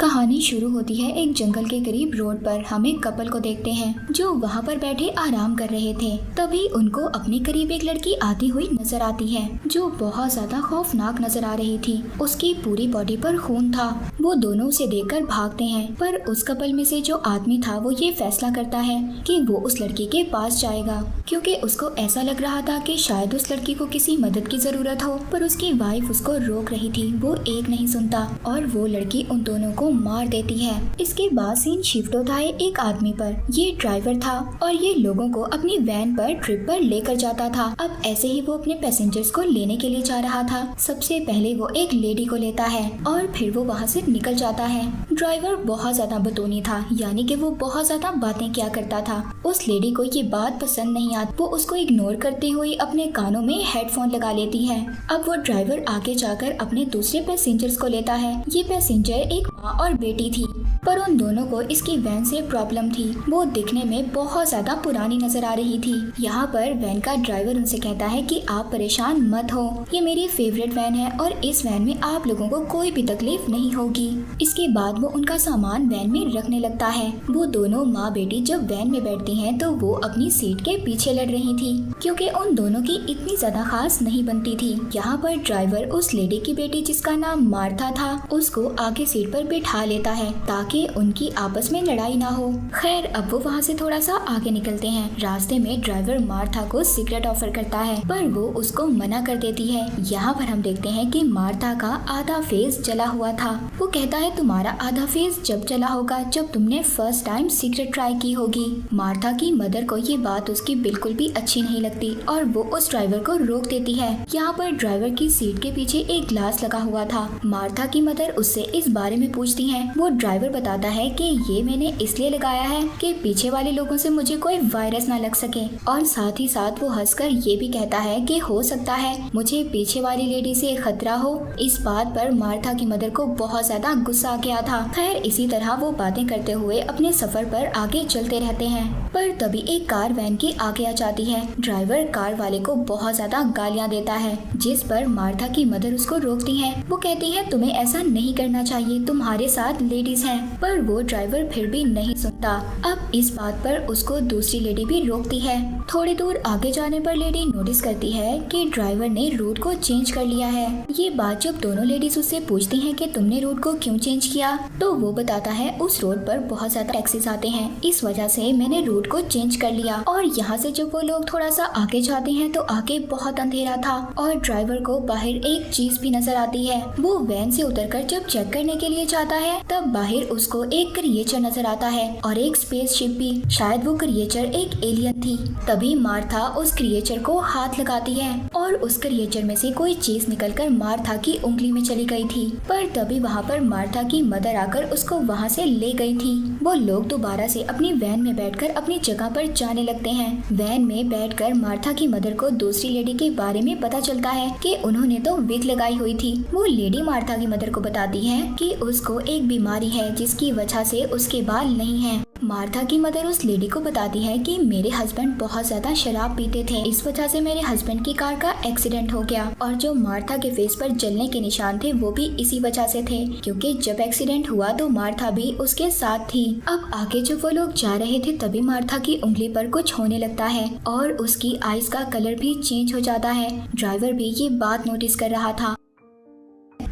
कहानी शुरू होती है एक जंगल के करीब रोड पर। हम एक कपल को देखते हैं जो वहाँ पर बैठे आराम कर रहे थे। तभी उनको अपने करीब एक लड़की आती हुई नजर आती है जो बहुत ज्यादा खौफनाक नजर आ रही थी। उसकी पूरी बॉडी पर खून था। वो दोनों उसे देखकर भागते हैं, पर उस कपल में से जो आदमी था वो ये फैसला करता है कि वो उस लड़की के पास जाएगा, क्योंकि उसको ऐसा लग रहा था कि शायद उस लड़की को किसी मदद की जरूरत हो। पर उसकी वाइफ उसको रोक रही थी। वो एक नहीं सुनता और वो लड़की उन दोनों को मार देती है। इसके बाद सीन शिफ्ट होता है एक आदमी पर। ये ड्राइवर था और ये लोगों को अपनी वैन पर ट्रिप पर लेकर जाता था। अब ऐसे ही वो अपने पैसेंजर्स को लेने के लिए जा रहा था। सबसे पहले वो एक लेडी को लेता है और फिर वो वहाँ से निकल जाता है। ड्राइवर बहुत ज्यादा बतौनी था, यानी कि वो बहुत ज्यादा बातें किया करता था। उस लेडी को ये बात पसंद नहीं आती। वो उसको इग्नोर करते हुए अपने कानों में हेडफोन लगा लेती है। अब वो ड्राइवर आगे जाकर अपने दूसरे पैसेंजर्स को लेता है। ये पैसेंजर एक माँ और बेटी थी, पर उन दोनों को इसकी वैन से प्रॉब्लम थी। वो दिखने में बहुत ज्यादा पुरानी नजर आ रही थी। यहाँ पर वैन का ड्राइवर उनसे कहता है कि आप परेशान मत हो, ये मेरी फेवरेट वैन है और इस वैन में आप लोगों को कोई भी तकलीफ नहीं होगी। इसके बाद वो उनका सामान वैन में रखने लगता है। वो दोनों माँ बेटी जब वैन में बैठती हैं तो वो अपनी सीट के पीछे लड़ रही थी, क्योंकि उन दोनों की इतनी ज्यादा खास नहीं बनती थी। यहाँ पर ड्राइवर उस लेडी की बेटी जिसका नाम मार्था था उसको आगे सीट पर बिठा लेता है ताकि उनकी आपस में लड़ाई ना हो। खैर अब वो वहाँ से थोड़ा सा आगे निकलते हैं। रास्ते में ड्राइवर मार्था को सिगरेट ऑफर करता है, पर वो उसको मना कर देती है। यहाँ पर हम देखते हैं कि मार्था का आधा फेस जला हुआ था। वो कहता है तुम्हारा आधा फेस जब जला होगा जब तुमने फर्स्ट टाइम सिगरेट ट्राई की होगी। मार्था की मदर को ये बात उसकी बिल्कुल भी अच्छी नहीं लगती और वो उस ड्राइवर को रोक देती है। यहाँ पर ड्राइवर की सीट के पीछे एक ग्लास लगा हुआ था। मार्था की मदर उससे इस बारे में पूछती है। वो ड्राइवर बताता है कि ये मैंने इसलिए लगाया है कि पीछे वाले लोगों से मुझे कोई वायरस ना लग सके, और साथ ही साथ वो हंसकर ये भी कहता है कि हो सकता है मुझे पीछे वाली लेडी से खतरा हो। इस बात पर मार्था की मदर को बहुत ज्यादा गुस्सा आ गया था। खैर इसी तरह वो बातें करते हुए अपने सफर पर आगे चलते रहते हैं, पर तभी एक कार वैन की आगे आ जाती है। ड्राइवर कार वाले को बहुत ज्यादा गालियाँ देता है, जिस पर मार्था की मदर उसको रोकती है। वो कहती है तुम्हें ऐसा नहीं करना चाहिए, तुम्हारे साथ लेडीज हैं, पर वो ड्राइवर फिर भी नहीं सुनता। अब इस बात पर उसको दूसरी लेडी भी रोकती है। थोड़ी दूर आगे जाने पर लेडी नोटिस करती है कि ड्राइवर ने रूट को चेंज कर लिया है। ये बात जब दोनों लेडीज उससे पूछती हैं कि तुमने रूट को क्यों चेंज किया, तो वो बताता है उस रोड पर बहुत ज्यादा टैक्सीज आते हैं, इस वजह से मैंने रूट को चेंज कर लिया। और यहाँ से जब वो लोग थोड़ा सा आगे जाते हैं तो आगे बहुत अंधेरा था और ड्राइवर को बाहर एक चीज भी नजर आती है। वो वैन से उतरकर जब चेक करने के लिए जाता है तब बाहर उसको एक क्रिएचर नजर आता है और एक स्पेसशिप भी। शायद वो क्रिएचर एक एलियन थी। तभी मार्था उस क्रिएचर को हाथ लगाती है और उस क्रिएचर में से कोई चीज निकलकर मार्था की उंगली में चली गई थी। पर तभी वहाँ पर मार्था की मदर आकर उसको वहाँ से ले गई थी। वो लोग दोबारा से अपनी वैन में बैठकर अपनी जगह पर जाने लगते हैं। वैन में बैठकर मार्था की मदर को दूसरी लेडी के बारे में पता चलता है कि उन्होंने तो विग लगाई हुई थी। वो लेडी मार्था की मदर को बताती है कि उसको एक बीमारी है जिसकी वजह से उसके बाल नहीं हैं। मार्था की मदर उस लेडी को बताती है कि मेरे हस्बैंड बहुत ज्यादा शराब पीते थे, इस वजह से मेरे हस्बैंड की कार का एक्सीडेंट हो गया, और जो मार्था के फेस पर जलने के निशान थे वो भी इसी वजह से थे, क्योंकि जब एक्सीडेंट हुआ तो मार्था भी उसके साथ थी। अब आगे जब वो लोग जा रहे थे तभी मार्था की उंगली पर कुछ होने लगता है और उसकी आईज का कलर भी चेंज हो जाता है। ड्राइवर भी ये बात नोटिस कर रहा था।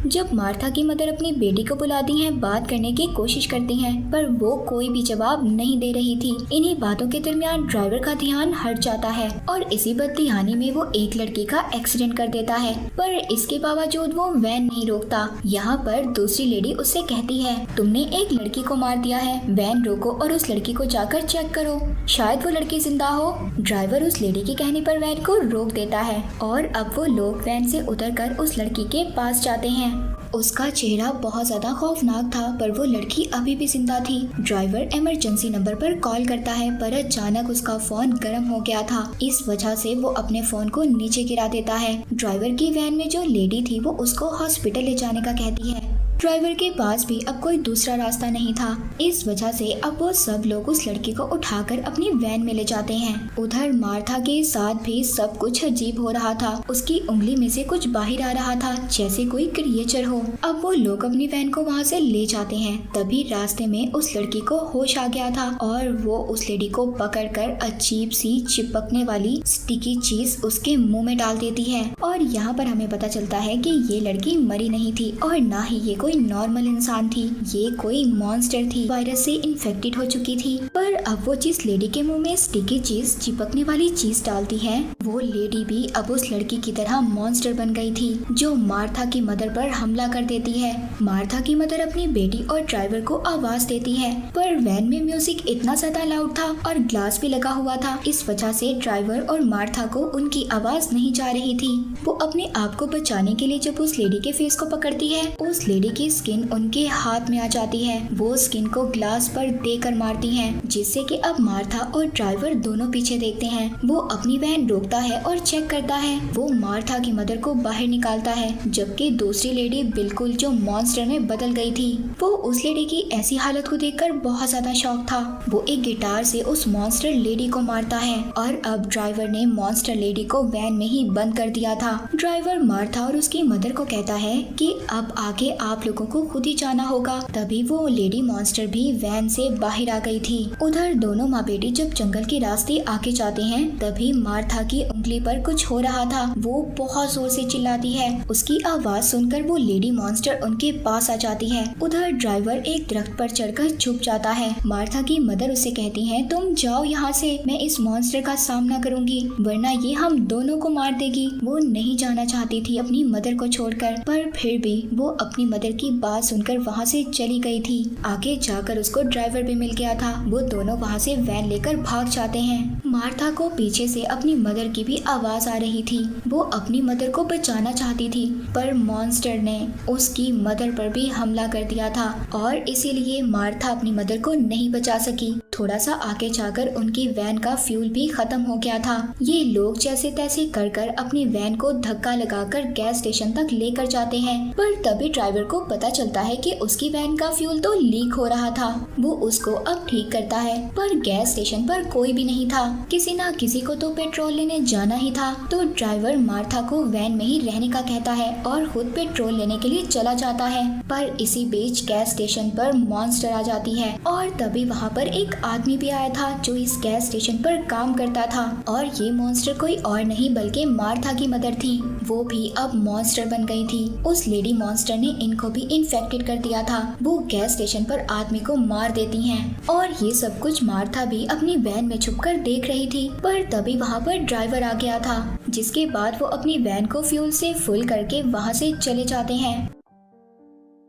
जब मार्था की मदर अपनी बेटी को बुलाती हैं, बात करने की कोशिश करती हैं, पर वो कोई भी जवाब नहीं दे रही थी। इन्हीं बातों के दरमियान ड्राइवर का ध्यान हट जाता है और इसी बददिहानी में वो एक लड़की का एक्सीडेंट कर देता है, पर इसके बावजूद वो वैन नहीं रोकता। यहाँ पर दूसरी लेडी उससे कहती है तुमने एक लड़की को मार दिया है, वैन रोको और उस लड़की को जाकर चेक करो, शायद वो लड़की जिंदा हो। ड्राइवर उस लेडी के कहने पर वैन को रोक देता है और अब वो लोग वैन से उतरकर उस लड़की के पास जाते हैं। उसका चेहरा बहुत ज्यादा खौफनाक था, पर वो लड़की अभी भी जिंदा थी। ड्राइवर इमरजेंसी नंबर पर कॉल करता है, पर अचानक उसका फोन गर्म हो गया था। इस वजह से वो अपने फोन को नीचे गिरा देता है। ड्राइवर की वैन में जो लेडी थी वो उसको हॉस्पिटल ले जाने का कहती है, ड्राइवर के पास भी अब कोई दूसरा रास्ता नहीं था। इस वजह से अब वो सब लोग उस लड़की को उठाकर अपनी वैन में ले जाते हैं। उधर मार्था के साथ भी सब कुछ अजीब हो रहा था। उसकी उंगली में से कुछ बाहर आ रहा था जैसे कोई क्रिएचर हो। अब वो लोग अपनी वैन को वहाँ से ले जाते हैं। तभी रास्ते में उस लड़की को होश आ गया था और वो उस लेडी को पकड़कर अजीब सी चिपकने वाली स्टिकी चीज उसके मुंह में डाल देती है। और यहाँ पर हमें पता चलता है कि ये लड़की मरी नहीं थी और ना ही ये कोई नॉर्मल इंसान थी, ये कोई मॉन्स्टर थी, वायरस से इन्फेक्टेड हो चुकी थी। पर अब वो जिस लेडी के मुंह में स्टिकी चीज, चिपकने वाली चीज डालती है, वो लेडी भी अब उस लड़की की तरह मॉन्स्टर बन गई थी जो मार्था की मदर पर हमला कर देती है। मार्था की मदर अपनी बेटी और ड्राइवर को आवाज देती है, पर वैन में म्यूजिक इतना ज्यादा लाउड था और ग्लास भी लगा हुआ था। इस वजह से ड्राइवर और मार्था को उनकी आवाज नहीं जा रही थी। वो अपने आप को बचाने के लिए जब उस लेडी के फेस को पकड़ती है, उस लेडी की स्किन उनके हाथ में आ जाती है। वो स्किन को ग्लास पर देकर मारती है, जिससे कि अब मार्था और ड्राइवर दोनों पीछे देखते हैं। वो अपनी वैन रोकता है और चेक करता है। वो मार्था की मदर को बाहर निकालता है, जबकि दूसरी लेडी बिल्कुल जो मॉन्स्टर में बदल गई थी। वो उस लेडी की ऐसी हालत को देखकर बहुत ज्यादा शॉक था। वो एक गिटार से उस मॉन्स्टर लेडी को मारता है और अब ड्राइवर ने मॉन्स्टर लेडी को वैन में ही बंद कर दिया था। ड्राइवर मार्था और उसकी मदर को कहता है कि अब आगे आप लोगों को खुद ही जाना होगा। तभी वो लेडी मॉन्स्टर भी वैन से बाहर आ गई थी। उधर दोनों माँ बेटी जब जंगल के रास्ते आगे जाते हैं, तभी मार्था की उंगली पर कुछ हो रहा था। वो बहुत जोर से चिल्लाती है। उसकी आवाज सुनकर वो लेडी मॉन्स्टर उनके पास आ जाती है। उधर ड्राइवर एक दरख्त पर चढ़कर छुप जाता है। मार्था की मदर उसे कहती है, तुम जाओ यहाँ से, मैं इस मॉन्स्टर का सामना करूंगी, वरना ये हम दोनों को मार देगी। वो नहीं जाना चाहती थी अपनी मदर को छोड़कर, पर फिर भी वो अपनी मदर की बात सुनकर वहाँ से चली गई थी। आगे जाकर उसको ड्राइवर भी मिल गया था। वो दोनों वहाँ से वैन लेकर भाग जाते हैं। मार्था को पीछे से अपनी मदर की भी आवाज आ रही थी। वो अपनी मदर को बचाना चाहती थी, पर मॉन्स्टर ने उसकी मदर पर भी हमला कर दिया था और इसीलिए मार्था अपनी मदर को नहीं बचा सकी। थोड़ा सा आगे जाकर उनकी वैन का फ्यूल भी खत्म हो गया था। ये लोग जैसे तैसे कर कर अपनी वैन को धक्का लगाकर गैस स्टेशन तक लेकर जाते हैं, पर तभी ड्राइवर को पता चलता है कि उसकी वैन का फ्यूल तो लीक हो रहा था। वो उसको अब ठीक करता है, पर गैस स्टेशन पर कोई भी नहीं था। किसी ना किसी को तो पेट्रोल लेने जाना ही था। तो ड्राइवर मार्था को वैन में ही रहने का कहता है और खुद पेट्रोल लेने के लिए चला जाता है। पर इसी बीच गैस स्टेशन पर मॉन्स्टर आ जाती है और तभी वहाँ पर एक आदमी भी आया था जो इस गैस स्टेशन पर काम करता था। और ये मॉन्स्टर कोई और नहीं बल्कि मार्था की मदर थी। वो भी अब मॉन्स्टर बन गई थी। उस लेडी मॉन्स्टर ने इनको भी इन्फेक्टेड कर दिया था। वो गैस स्टेशन पर आदमी को मार देती हैं और ये सब कुछ मार्था भी अपनी वैन में छुपकर देख रही थी। पर तभी वहाँ पर ड्राइवर आ गया था, जिसके बाद वो अपनी वैन को फ्यूल से फुल करके वहाँ से चले जाते हैं।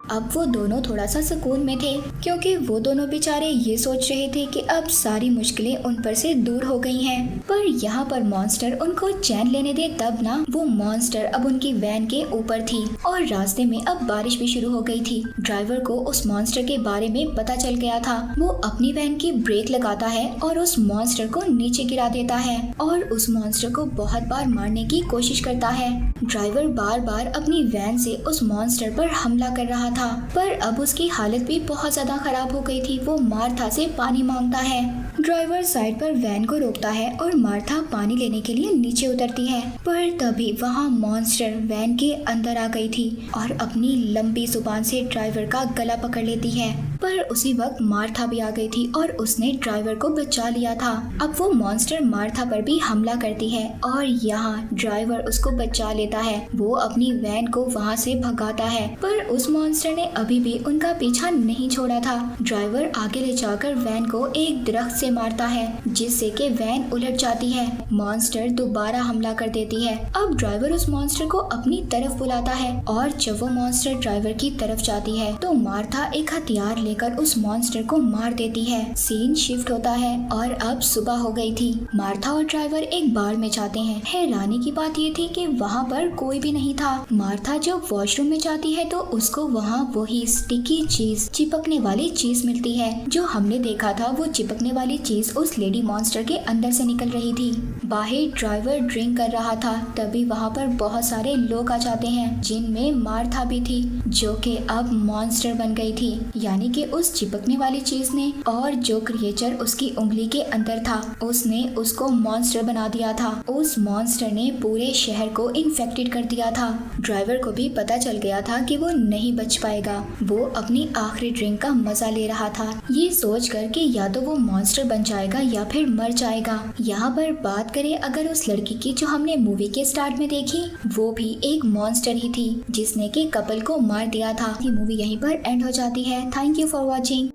अब वो दोनों थोड़ा सा सुकून में थे, क्योंकि वो दोनों बेचारे ये सोच रहे थे कि अब सारी मुश्किलें उन पर से दूर हो गई हैं। पर यहाँ पर मॉन्स्टर उनको चैन लेने दे तब ना। वो मॉन्स्टर अब उनकी वैन के ऊपर थी और रास्ते में अब बारिश भी शुरू हो गई थी। ड्राइवर को उस मॉन्स्टर के बारे में पता चल गया था। वो अपनी वैन की ब्रेक लगाता है और उस मॉन्स्टर को नीचे गिरा देता है और उस मॉन्स्टर को बहुत बार मारने की कोशिश करता है। ड्राइवर बार बार अपनी वैन से उस मॉन्स्टर पर हमला कर रहा था, पर अब उसकी हालत भी बहुत ज्यादा खराब हो गई थी। वो मार्था से पानी मांगता है। ड्राइवर साइड पर वैन को रोकता है और मार्था पानी लेने के लिए नीचे उतरती है, पर तभी वहाँ मॉन्स्टर वैन के अंदर आ गई थी और अपनी लंबी जुबान से ड्राइवर का गला पकड़ लेती है। पर उसी वक्त मार्था भी आ गई थी और उसने ड्राइवर को बचा लिया था। अब वो मॉन्स्टर मार्था पर भी हमला करती है और यहाँ ड्राइवर उसको बचा लेता है। वो अपनी वैन को वहाँ से भगाता है, पर उस मॉन्स्टर ने अभी भी उनका पीछा नहीं छोड़ा था। ड्राइवर आगे ले जाकर वैन को एक दरख्त से मारता है, जिससे कि वैन उलट जाती है। मॉन्स्टर दोबारा हमला कर देती है। अब ड्राइवर उस मॉन्स्टर को अपनी तरफ बुलाता है और जब वो मॉन्स्टर ड्राइवर की तरफ जाती है तो मार्था एक हथियार लेकर उस मॉन्स्टर को मार देती है। सीन शिफ्ट होता है और अब सुबह हो गई थी। मार्था और ड्राइवर एक बार में जाते हैं। हैरानी की बात ये थी कि वहाँ पर कोई भी नहीं था। मार्था जब वॉशरूम में जाती है तो उसको वहाँ वही स्टिकी चीज, चिपकने वाली चीज मिलती है। जो हमने देखा था वो चिपकने वाली चीज उस लेडी मॉन्स्टर के अंदर से निकल रही थी। बाहर ड्राइवर ड्रिंक कर रहा था, तभी वहाँ पर बहुत सारे लोग आ जाते हैं, जिनमें मार्था भी थी, जो कि अब मॉन्स्टर बन गई थी। यानी कि उस चिपकने वाली चीज ने, और जो क्रिएचर उसकी उंगली के अंदर था, उसने उसको मॉन्स्टर बना दिया था। उस मॉन्स्टर ने पूरे शहर को इन्फेक्टेड कर दिया था। ड्राइवर को भी पता चल गया था कि वो नहीं बच पाएगा। वो अपनी आखिरी ड्रिंक का मजा ले रहा था, ये सोच कर कि या तो वो मॉन्स्टर बन जाएगा या फिर मर जाएगा। यहाँ पर बात करें अगर उस लड़की की जो हमने मूवी के स्टार्ट में देखी, वो भी एक मॉन्स्टर ही थी जिसने कि कपल को मार दिया था। ये मूवी यहीं पर एंड हो जाती है। Thank you for watching.